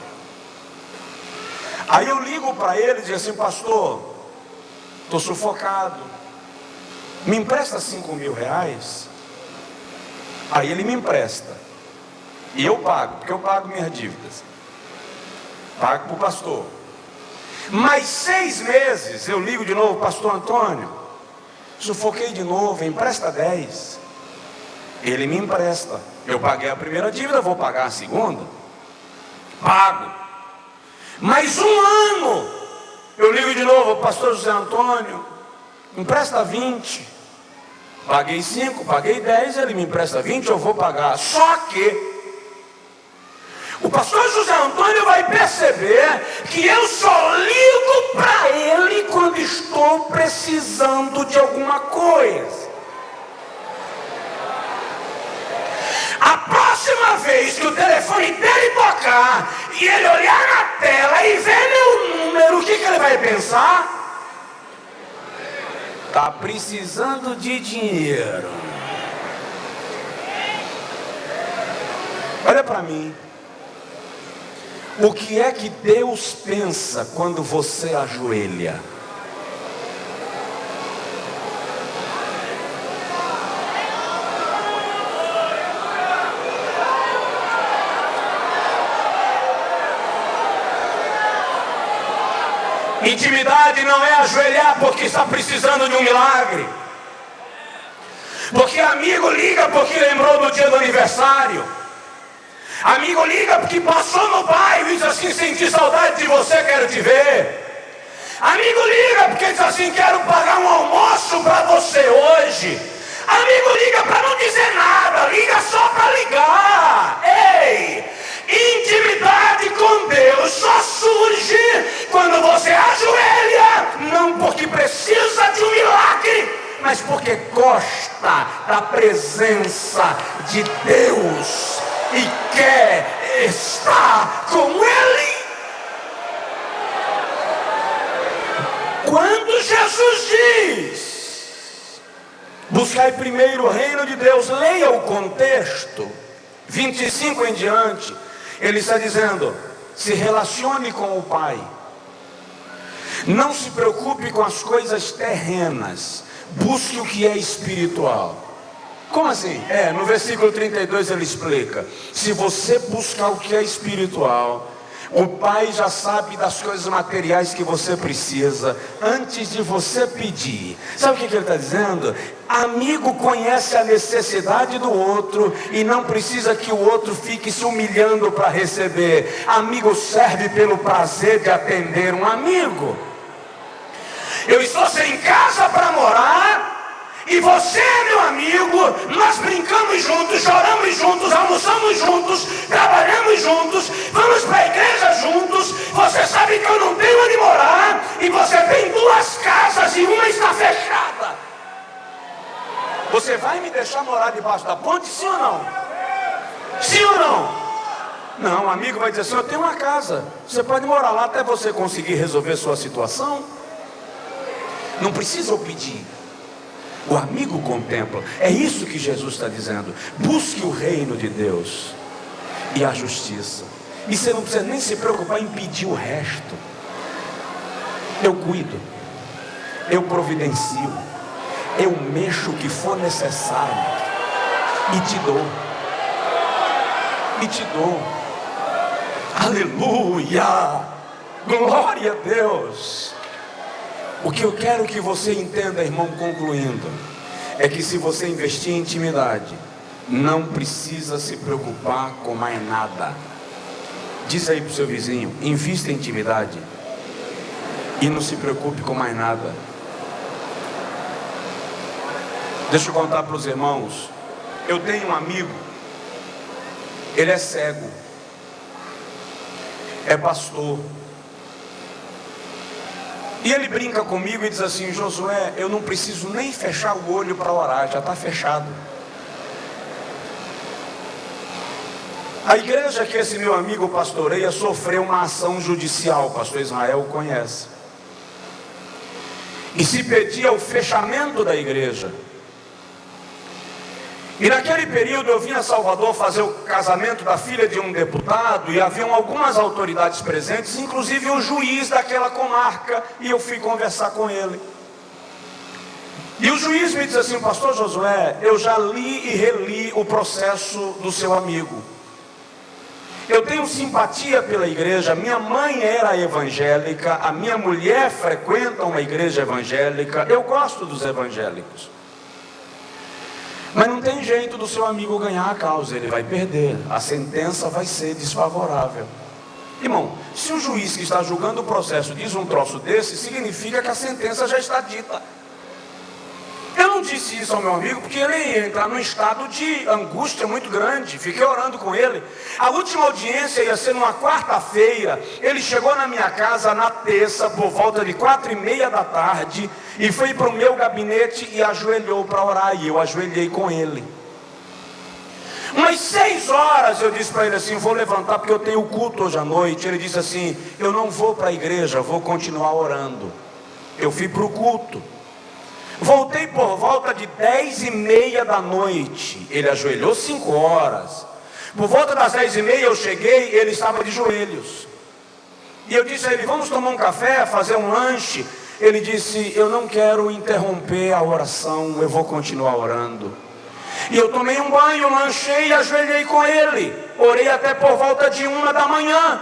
Aí eu ligo para ele e digo assim: pastor, estou sufocado, me empresta 5 mil reais? Aí ele me empresta, e eu pago, porque eu pago minhas dívidas, pago para o pastor. Mais 6 meses eu ligo de novo: pastor Antônio, sufoquei de novo, empresta 10. Ele me empresta, eu paguei a primeira dívida, vou pagar a segunda, pago. Mais 1 ano eu ligo de novo: pastor José Antônio, empresta 20. Paguei 5, paguei 10, ele me empresta 20, eu vou pagar. Só que o pastor José Antônio vai perceber que eu só ligo para ele quando estou precisando de alguma coisa. A próxima vez que o telefone dele tocar e ele olhar na tela e ver meu número, o que ele vai pensar? Está precisando de dinheiro. Olha para mim. O que é que Deus pensa quando você ajoelha? Intimidade não é ajoelhar porque está precisando de um milagre, porque amigo liga porque lembrou do dia do aniversário, amigo liga porque passou no bairro e diz assim: senti saudade de você, quero te ver. Amigo liga porque diz assim: quero pagar um almoço para você hoje. Amigo liga para não dizer nada, liga só para ligar. Ei! Intimidade com Deus só surge quando você ajoelha, não porque precisa de um milagre, mas porque gosta da presença de Deus e quer estar com Ele. Quando Jesus diz: buscai primeiro o reino de Deus, leia o contexto 25 em diante. Ele está dizendo: se relacione com o Pai. Não se preocupe com as coisas terrenas, busque o que é espiritual. Como assim? No versículo 32 ele explica: se você buscar o que é espiritual, o Pai já sabe das coisas materiais que você precisa antes de você pedir. Sabe o que ele está dizendo? Amigo conhece a necessidade do outro e não precisa que o outro fique se humilhando para receber. Amigo serve pelo prazer de atender um amigo. Eu estou sem casa para morar e você é meu amigo. Nós brincamos juntos, choramos juntos, almoçamos juntos, trabalhamos juntos, vamos para a igreja juntos. Você sabe que eu não tenho onde morar e você tem 2 casas e uma está fechada. Você vai me deixar morar debaixo da ponte, sim ou não? Sim ou não? Não, o amigo vai dizer assim: eu tenho uma casa, você pode morar lá até você conseguir resolver sua situação. Não precisa eu pedir. O amigo contempla. É isso que Jesus está dizendo. Busque o reino de Deus e a justiça, e você não precisa nem se preocupar em pedir o resto. Eu cuido, eu providencio, eu mexo o que for necessário e te dou. E te dou. Aleluia! Glória a Deus! O que eu quero que você entenda, irmão, concluindo, é que se você investir em intimidade, não precisa se preocupar com mais nada. Diz aí para o seu vizinho: invista em intimidade e não se preocupe com mais nada. Deixa eu contar para os irmãos. Eu tenho um amigo, ele é cego, é pastor. E ele brinca comigo e diz assim: Josué, eu não preciso nem fechar o olho para orar, já está fechado. A igreja que esse meu amigo pastoreia sofreu uma ação judicial, o pastor Israel conhece. E se pedia o fechamento da igreja. E naquele período eu vim a Salvador fazer o casamento da filha de um deputado, e haviam algumas autoridades presentes, inclusive o juiz daquela comarca, e eu fui conversar com ele. E o juiz me disse assim: pastor Josué, eu já li e reli o processo do seu amigo. Eu tenho simpatia pela igreja, minha mãe era evangélica, a minha mulher frequenta uma igreja evangélica, eu gosto dos evangélicos. Mas não tem jeito do seu amigo ganhar a causa, ele vai perder, a sentença vai ser desfavorável. Irmão, se o juiz que está julgando o processo diz um troço desse, significa que a sentença já está dita. Eu não disse isso ao meu amigo porque ele ia entrar num estado de angústia muito grande. Fiquei orando com ele. A última audiência ia ser numa quarta-feira. Ele chegou na minha casa na terça, por volta de 4:30 da tarde, e foi para o meu gabinete e ajoelhou para orar, e eu ajoelhei com ele. Umas 6 horas eu disse para ele assim: vou levantar porque eu tenho culto hoje à noite. Ele disse assim: eu não vou para a igreja, vou continuar orando. Eu fui para o culto. Voltei por volta de 10:30 da noite. Ele ajoelhou 5 horas. Por volta das 10:30 eu cheguei, ele estava de joelhos. E eu disse a ele: vamos tomar um café, fazer um lanche. Ele disse: eu não quero interromper a oração, eu vou continuar orando. E eu tomei um banho, lanchei e ajoelhei com ele. Orei até por volta de 1 da manhã.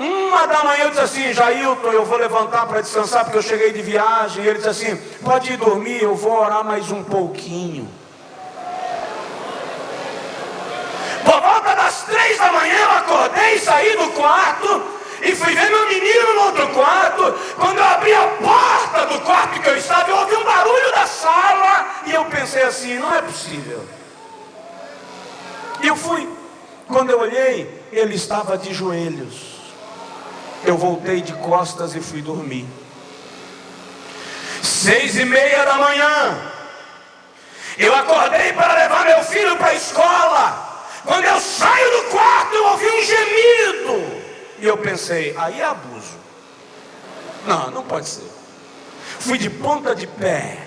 1 da manhã eu disse assim: Jailton, eu vou levantar para descansar porque eu cheguei de viagem. E ele disse assim: pode ir dormir, eu vou orar mais um pouquinho. Por volta das 3 da manhã eu acordei, saí do quarto e fui ver meu menino no outro quarto. Quando eu abri a porta do quarto que eu estava, eu ouvi um barulho da sala e eu pensei assim: não é possível. E eu fui. Quando eu olhei, ele estava de joelhos. Eu voltei de costas e fui dormir. 6:30 da manhã, eu acordei para levar meu filho para a escola. Quando eu saio do quarto, eu ouvi um gemido. E eu pensei: aí é abuso. Não pode ser. Fui de ponta de pé.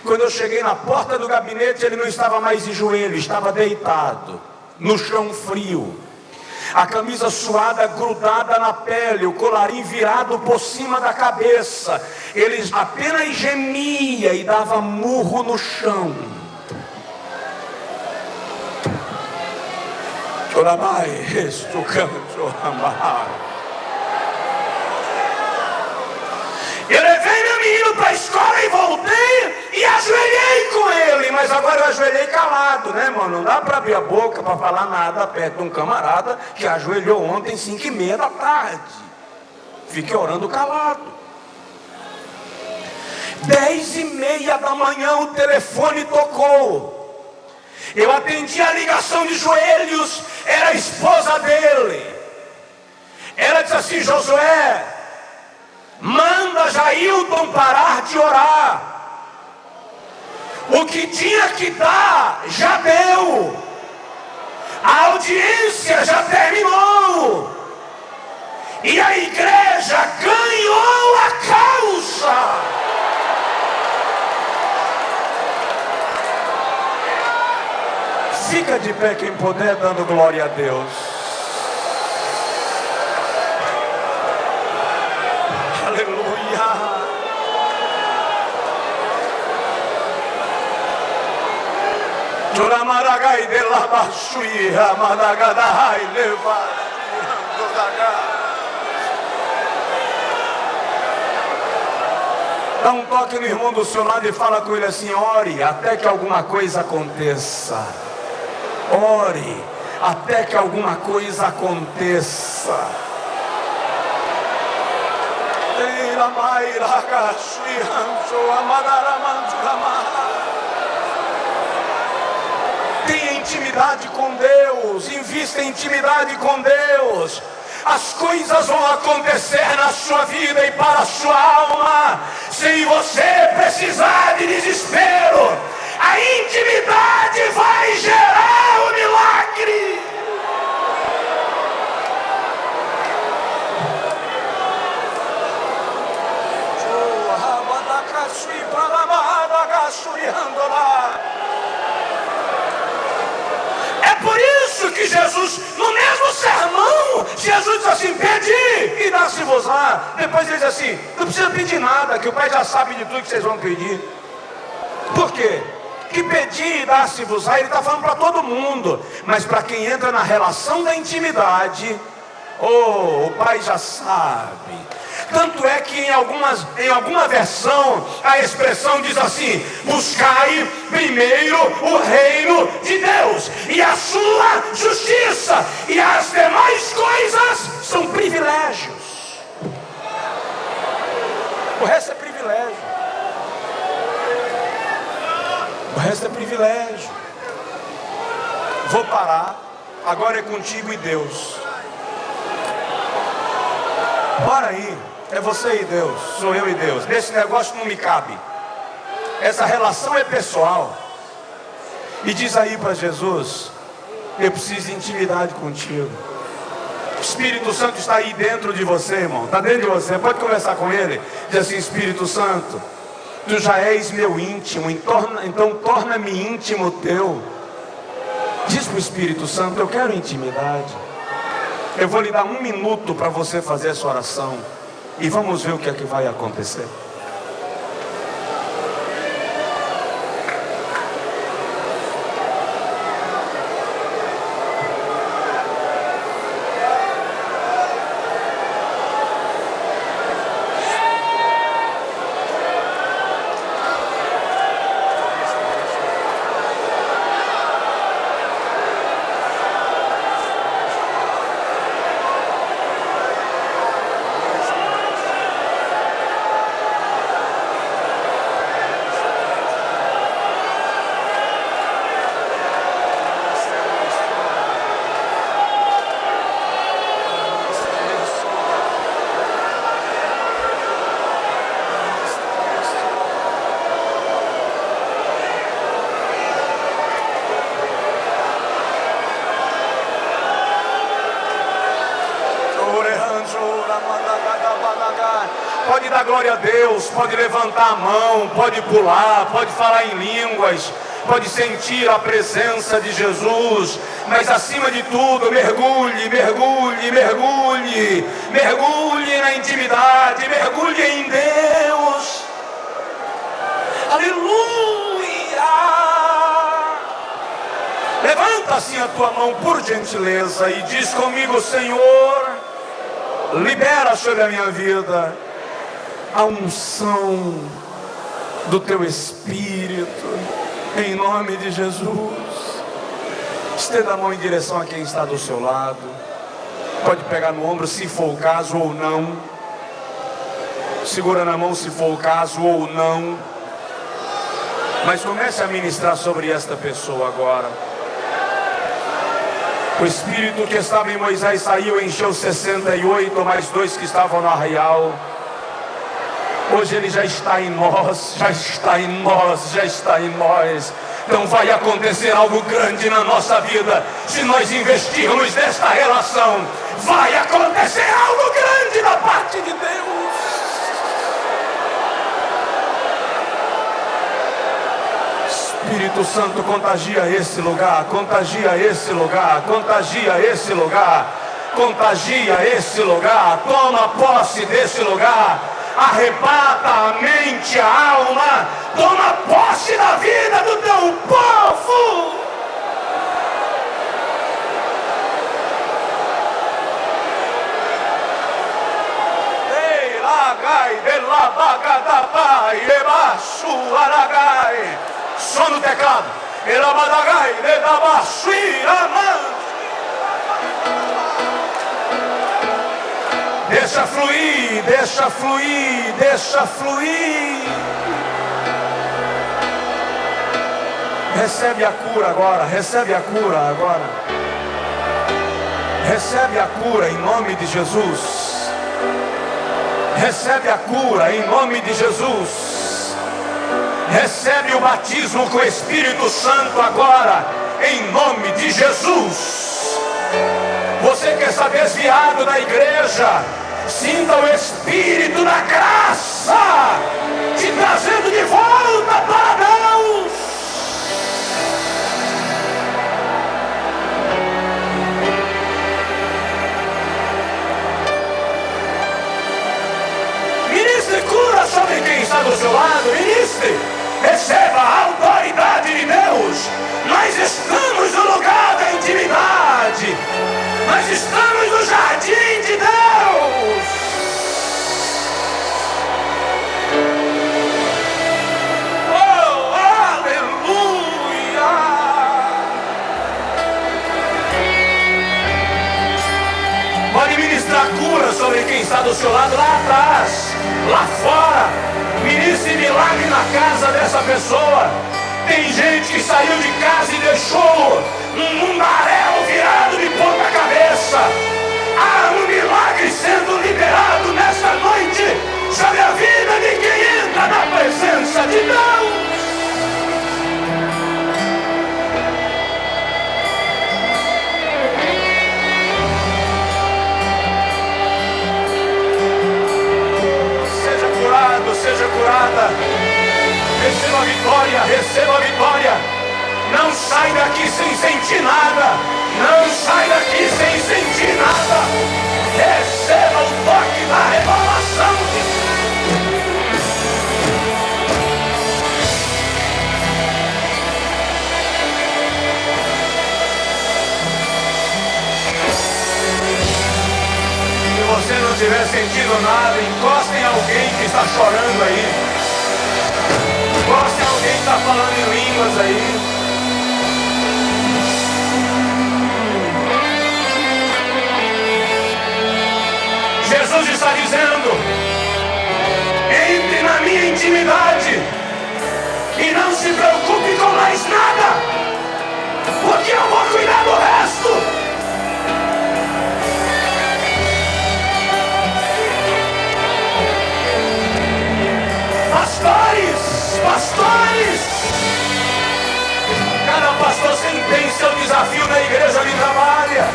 Quando eu cheguei na porta do gabinete, ele não estava mais de joelho, estava deitado no chão frio. a camisa suada grudada na pele, o colarinho virado por cima da cabeça. Ele apenas gemia e dava murro no chão. Eu levei meu menino para a escola e voltei e ajoelhei com ele. Mas agora eu ajoelhei calado, né, irmão? Não dá para abrir a boca para falar nada perto de um camarada que ajoelhou ontem 5h30 da tarde. Fiquei orando calado. 10h30 da manhã o telefone tocou. Eu atendi a ligação de joelhos, era a esposa dele. Ela disse assim: Josué, manda Jailton parar de orar. O que tinha que dar, já deu. A audiência já terminou. E a igreja ganhou a causa. Fica de pé quem puder, dando glória a Deus. Aleluia. Joramaragai de la bashuia, managadai leva. Dá um toque no irmão do seu lado e fala com ele assim: ore até que alguma coisa aconteça. Ore até que alguma coisa aconteça. Tenha intimidade com Deus, invista em intimidade com Deus. As coisas vão acontecer na sua vida e para a sua alma, sem você precisar de desespero. A intimidade vai gerar o milagre. É por isso que Jesus, no mesmo sermão, Jesus diz assim: pedi e dá-se-vos-á. Depois ele diz assim: não precisa pedir nada, que o Pai já sabe de tudo que vocês vão pedir. Por quê? Que pedir e dar-se-vos-á, ele está falando para todo mundo, mas para quem entra na relação da intimidade, o Pai já sabe. Tanto é que em alguma versão a expressão diz assim: buscai primeiro o reino de Deus e a sua justiça, e as demais coisas são privilégios. O resto é privilégio. O resto é privilégio. Vou parar. Agora é contigo e Deus. Para aí. É você e Deus. Sou eu e Deus. Nesse negócio não me cabe. Essa relação é pessoal. E diz aí para Jesus: eu preciso de intimidade contigo. O Espírito Santo está aí dentro de você, irmão. Está dentro de você. Pode conversar com ele. Diz assim: Espírito Santo, tu já és meu íntimo, então torna-me íntimo teu. Diz para o Espírito Santo: eu quero intimidade. Eu vou lhe dar 1 minuto para você fazer essa oração. E vamos ver o que é que vai acontecer. Pode dar glória a Deus, pode levantar a mão, pode pular, pode falar em línguas, pode sentir a presença de Jesus, mas acima de tudo, mergulhe, mergulhe, mergulhe, mergulhe na intimidade, mergulhe em Deus. Aleluia! Levanta assim a tua mão, por gentileza, e diz comigo: Senhor, libera sobre a minha vida a unção do teu Espírito, em nome de Jesus. Estenda a mão em direção a quem está do seu lado. Pode pegar no ombro se for o caso ou não. Segura na mão se for o caso ou não. Mas comece a ministrar sobre esta pessoa agora. O Espírito que estava em Moisés saiu, encheu 68, mais 2 que estavam no arraial. Hoje ele já está em nós, já está em nós, já está em nós. Então vai acontecer algo grande na nossa vida, se nós investirmos nesta relação. Vai acontecer algo grande da parte de Deus. Espírito Santo, contagia esse lugar, contagia esse lugar, contagia esse lugar, contagia esse lugar. Toma posse desse lugar, arrebata a mente, a alma, toma posse da vida do teu povo. Ei, lagai, de la bagadabai, ebaixo, aragai. Só no teclado. Elabadagai, de dabaxi, aman. Deixa fluir, deixa fluir, deixa fluir. Recebe a cura agora, recebe a cura agora. Recebe a cura em nome de Jesus. Recebe a cura em nome de Jesus. Recebe o batismo com o Espírito Santo agora, em nome de Jesus. Você que está desviado da igreja, sinta o Espírito da graça te trazendo de volta para Deus. Ministre cura sobre quem está do seu lado, ministre. Receba a autoridade de Deus. Nós estamos no lugar da intimidade. Nós estamos no jardim de Deus. Oh, aleluia! Pode ministrar cura sobre quem está do seu lado, lá atrás, lá fora. Ministre milagre na casa dessa pessoa. Tem gente que saiu de casa e deixou um mundaréu virado de ponta cabeça. Há um milagre sendo liberado nesta noite sobre a vida de quem entra na presença de Deus. Seja curada, receba a vitória, receba a vitória. Não sai daqui sem sentir nada, não sai daqui sem sentir nada. Receba o toque da revelação. Se você não estiver sentindo nada, encoste em alguém que está chorando aí. Encoste em alguém que está falando em línguas aí. Jesus está dizendo: entre na minha intimidade e não se preocupe com mais nada, porque eu vou cuidar do resto. Pastores, cada pastor tem seu desafio na igreja onde trabalha,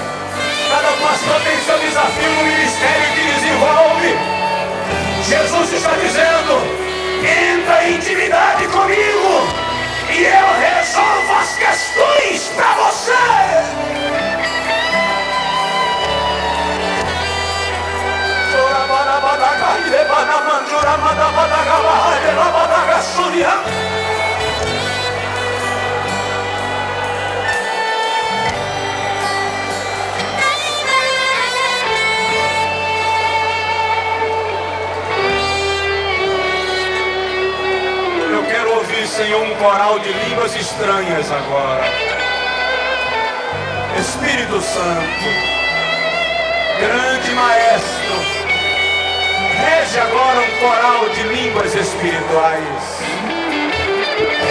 cada pastor tem seu desafio no ministério que desenvolve. Jesus está dizendo: entra em intimidade comigo, e eu resolvo as questões para você. Eu quero ouvir, Senhor, um coral de línguas estranhas agora. Espírito Santo, grande Maestro, rege agora um coral de línguas espirituais.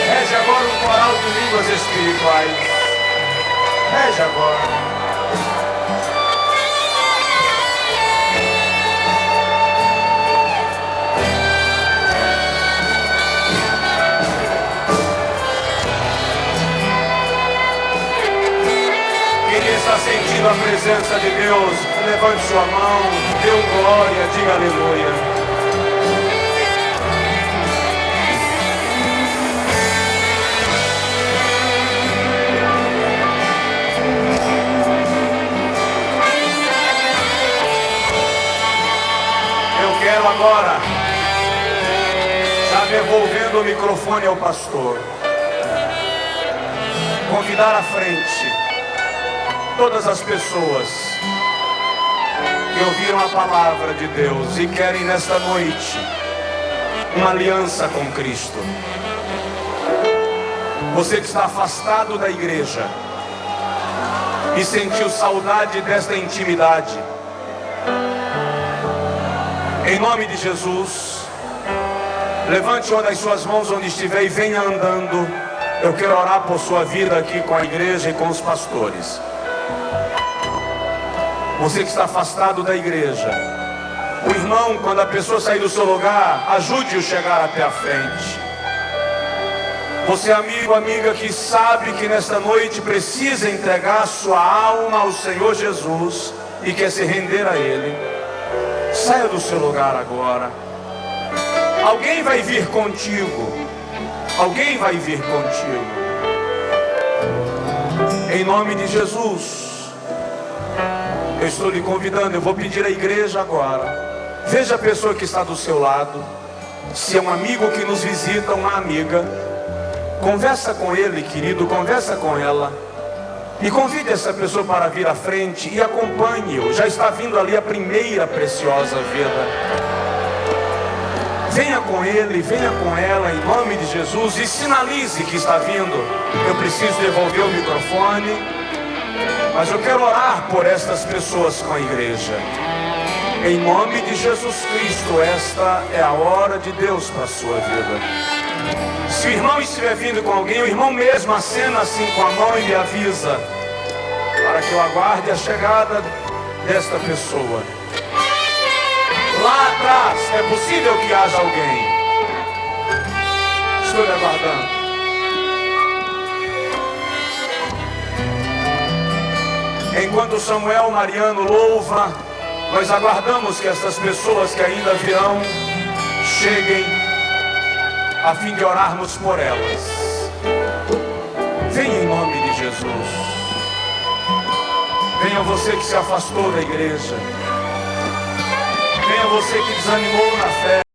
Rege agora um coral de línguas espirituais. Rege agora. Quem está sentindo a presença de Deus, levante sua mão, dê um glória, diga aleluia. Eu quero agora, já devolvendo o microfone ao pastor, convidar à frente todas as pessoas que ouviram a palavra de Deus e querem nesta noite uma aliança com Cristo. Você que está afastado da igreja e sentiu saudade desta intimidade, em nome de Jesus, levante uma das suas mãos onde estiver e venha andando. Eu quero orar por sua vida aqui com a igreja e com os pastores. Você que está afastado da igreja, o irmão, quando a pessoa sair do seu lugar, ajude-o a chegar até a frente. Você, amigo, amiga, que sabe que nesta noite precisa entregar sua alma ao Senhor Jesus e quer se render a Ele, saia do seu lugar agora. Alguém vai vir contigo. Alguém vai vir contigo. Em nome de Jesus, eu estou lhe convidando, eu vou pedir à igreja agora. Veja a pessoa que está do seu lado. Se é um amigo que nos visita, uma amiga, conversa com ele, querido, conversa com ela. E convide essa pessoa para vir à frente e acompanhe-o. Já está vindo ali a primeira preciosa vida. Venha com ele, venha com ela, em nome de Jesus, e sinalize que está vindo. Eu preciso devolver o microfone, mas eu quero orar por estas pessoas com a igreja. Em nome de Jesus Cristo, esta é a hora de Deus para a sua vida. Se o irmão estiver vindo com alguém, o irmão mesmo acena assim com a mão e me avisa, para que eu aguarde a chegada desta pessoa. Lá atrás, é possível que haja alguém. Estou lhe aguardando. Enquanto Samuel Mariano louva, nós aguardamos que essas pessoas que ainda virão cheguem a fim de orarmos por elas. Venha em nome de Jesus. Venha você que se afastou da igreja. Venha você que desanimou na fé.